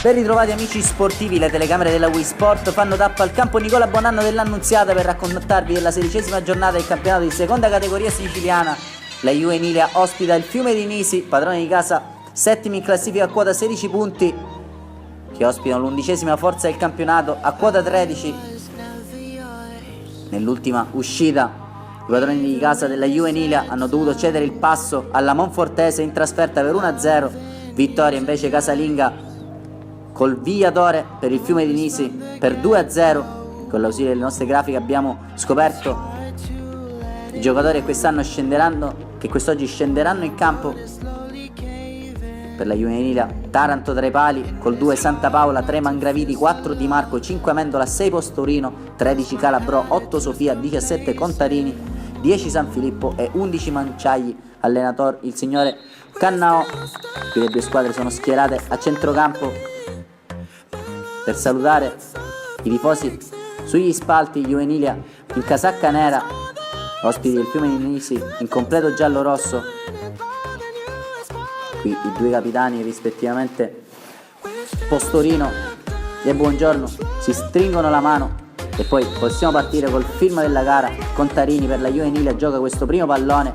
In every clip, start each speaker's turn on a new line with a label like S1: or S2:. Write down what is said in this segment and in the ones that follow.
S1: Ben ritrovati amici sportivi, le telecamere della Wii Sport fanno tappa al campo Nicola Bonanno dell'Annunziata per raccontarvi della 16ª giornata del campionato di seconda categoria siciliana. La Juve Emilia ospita il Fiume di Nisi, padroni di casa, settimi in classifica a quota 16 punti, che ospitano l'11ª forza del campionato a quota 13. Nell'ultima uscita i padroni di casa della Juve Emilia hanno dovuto cedere il passo alla Monfortese in trasferta per 1-0, vittoria invece casalinga col Vigliatore per il Fiume di Nisi per 2-0. Con l'ausilio delle nostre grafiche abbiamo scoperto i giocatori che quest'oggi scenderanno in campo. Per la Juve Emilia, Taranto tra i pali col 2 Santa Paola, 3 Mangraviti, 4 Di Marco, 5 Amendola, 6 Postorino, 13 Calabrò, 8 Sofia, 17 Contarini, 10 San Filippo e 11 Manciagli. Allenatore il signore Cannao. Qui le due squadre sono schierate a centrocampo per salutare i tifosi sugli spalti. Juve Emilia in casacca nera, ospiti del Fiume di Nisi in completo giallo-rosso. Qui i due capitani rispettivamente Postorino e Buongiorno si stringono la mano e poi possiamo partire col film della gara. Contarini per la Juve Emilia gioca questo primo pallone.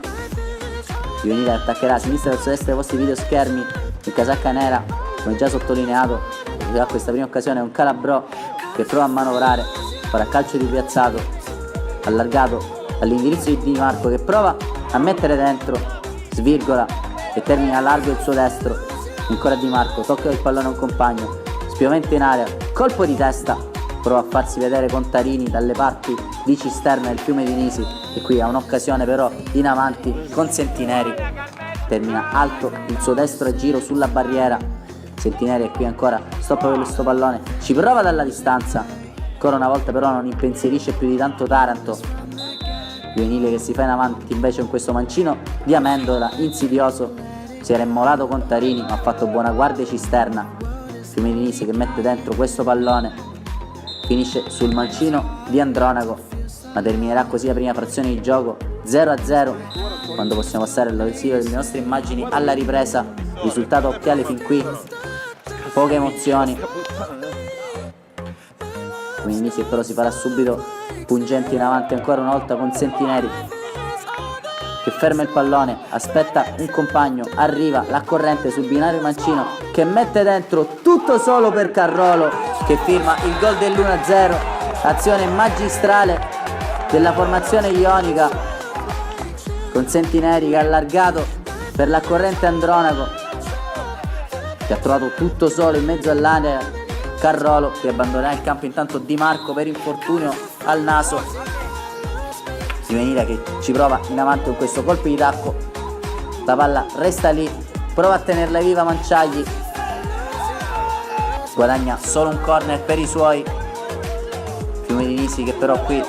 S1: Juve Emilia attaccherà a sinistra verso destra ai vostri videoschermi in casacca nera, come già sottolineato. Da questa prima occasione è un Calabrò che prova a manovrare, farà calcio di piazzato allargato all'indirizzo di Di Marco che prova a mettere dentro, svirgola e termina largo il suo destro. Ancora Di Marco, tocca il pallone a un compagno, spiovente in aria, colpo di testa, prova a farsi vedere Contarini dalle parti di Cisterna del Fiume di Nisi e qui ha un'occasione però in avanti con Sentineri, termina alto il suo destro a giro sulla barriera. Sentineri è qui ancora, stoppa per questo pallone, ci prova dalla distanza, ancora una volta però non impensierisce più di tanto Taranto. Juvenile che si fa in avanti invece con questo mancino di Amendola, insidioso, si era immolato Contarini ma ha fatto buona guardia Cisterna. Fiume di Nisi che mette dentro questo pallone, finisce sul mancino di Andronaco, ma terminerà così la prima frazione di gioco 0-0, quando possiamo passare all'ausilio delle nostre immagini alla ripresa. Risultato occhiale fin qui, poche emozioni. Quindi che però si farà subito pungente in avanti ancora una volta con Sentineri che ferma il pallone, aspetta un compagno, arriva la corrente sul binario mancino che mette dentro tutto solo per Carrolo che firma il gol dell'1-0. Azione magistrale della formazione ionica con Sentineri che ha allargato per la corrente Andronaco che ha trovato tutto solo in mezzo all'area Carrolo che abbandonerà il campo. Intanto Di Marco per infortunio al naso. Juvenile che ci prova in avanti con questo colpo di tacco, la palla resta lì, prova a tenerla viva Manciagli, guadagna solo un corner per i suoi. Fiume di Nisi che però qui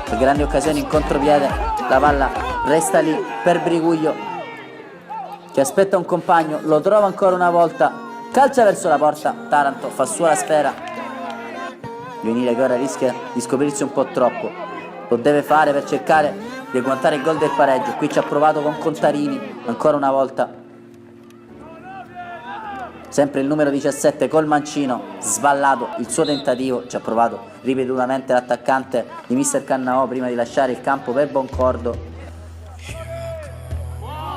S1: per grandi occasioni in contropiede, la palla resta lì per Briguglio che aspetta un compagno, lo trova ancora una volta, calcia verso la porta, Taranto fa sua la sfera. Juvenile che ora rischia di scoprirsi un po' troppo, lo deve fare per cercare di agguantare il gol del pareggio. Qui ci ha provato con Contarini ancora una volta, sempre il numero 17 col mancino, sballato il suo tentativo, ci ha provato ripetutamente l'attaccante di mister Cannao prima di lasciare il campo per Boncordo.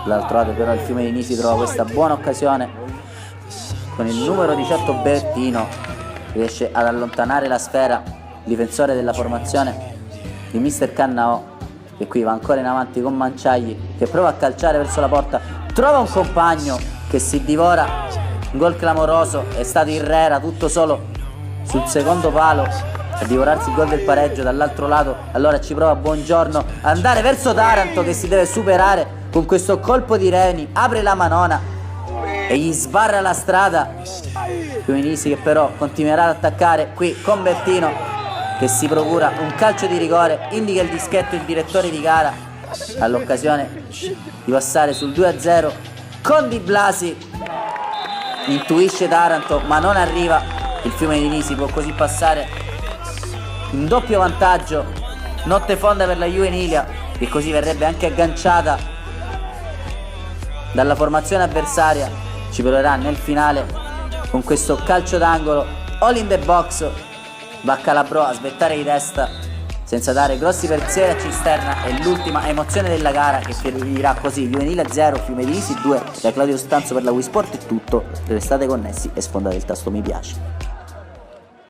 S1: Dall'altro lato però il Fiume di Nisi trova questa buona occasione con il numero 18 Bertino, riesce ad allontanare la sfera, difensore della formazione di mister Cannao che qui va ancora in avanti con Manciagli che prova a calciare verso la porta, trova un compagno che si divora, un gol clamoroso, è stato Herrera tutto solo sul secondo palo a divorarsi il gol del pareggio. Dall'altro lato allora ci prova Buongiorno andare verso Taranto che si deve superare con questo colpo di Reni, apre la manona e gli sbarra la strada. Fiuminisi che però continuerà ad attaccare qui con Bertino che si procura un calcio di rigore, indica il dischetto il direttore di gara all'occasione di passare sul 2-0 con Di Blasi, intuisce Taranto ma non arriva. Il Fiume di Nisi può così passare in doppio vantaggio, notte fonda per la Juve Emilia che così verrebbe anche agganciata dalla formazione avversaria. Ci proverà nel finale con questo calcio d'angolo all in the box, va Calabrò a svettare di testa senza dare grossi pensieri a Cisterna. E l'ultima emozione della gara che finirà così: Juvenile 0 Fiume di Isi 2. Da Claudio Stanzo per la Wii Sport è tutto, restate connessi e sfondate il tasto mi piace.